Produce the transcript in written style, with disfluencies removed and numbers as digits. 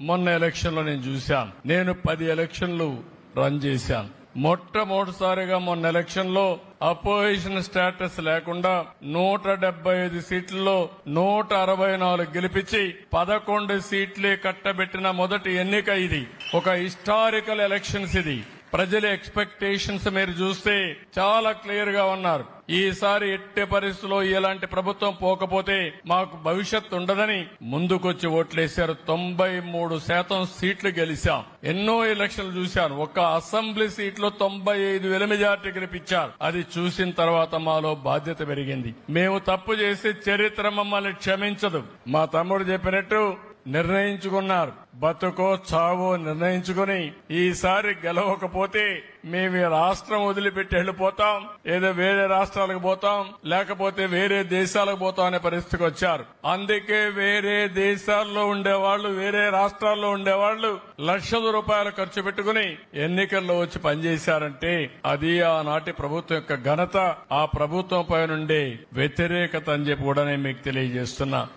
మొన్న ఎలక్షన్ లో నేను చూశాను. నేను 10 ఎలక్షన్లు రన్ చేశాను. మొట్టమొదటిసారిగా మొన్న ఎలక్షన్ లో అపోజిషన్ స్టేటస్ లేకుండా 175 సీట్లలో 164 గెలిపించి 11 సీట్లే కట్టబెట్టిన మొదటి ఎన్నిక ఇది. ఒక హిస్టారికల్ ఎలక్షన్స్ ఇది. ప్రజల ఎక్స్పెక్టేషన్స్ మీరు చూస్తే చాలా క్లియర్ గా ఉన్నారు. ఈసారి ఎట్టి పరిస్థితుల్లో ఇలాంటి ప్రభుత్వం పోకపోతే మాకు భవిష్యత్తు ఉండదని ముందుకొచ్చి ఓట్లేశారు. 93% సీట్లు గెలిచాం. ఎన్నో ఎలక్షన్లు చూశాను. ఒక అసెంబ్లీ సీట్లో 95,000 మెజార్టీ గెలిపించారు. అది చూసిన తర్వాత మాలో బాధ్యత పెరిగింది. మేము తప్పు చేసి చరిత్ర మమ్మల్ని క్షమించదు. మా తమ్ముడు చెప్పినట్టు నిర్ణయించుకున్నారు. బతుకో చావో నిర్ణయించుకుని ఈసారి గెలవకపోతే మేము రాష్ట్రం వదిలిపెట్టి వెళ్లిపోతాం, ఏదో వేరే రాష్ట్రాలకు పోతాం, లేకపోతే వేరే దేశాలకు పోతాం అనే పరిస్థితికి వచ్చారు. అందుకే వేరే దేశాల్లో ఉండేవాళ్లు, వేరే రాష్ట్రాల్లో ఉండేవాళ్లు లక్షల రూపాయలు ఖర్చు పెట్టుకుని ఎన్నికల్లో వచ్చి పనిచేశారంటే అది ఆనాటి ప్రభుత్వం యొక్క ఘనత, ఆ ప్రభుత్వం పై నుండే వ్యతిరేకత అని చెప్పి కూడా నేను మీకు తెలియజేస్తున్నా.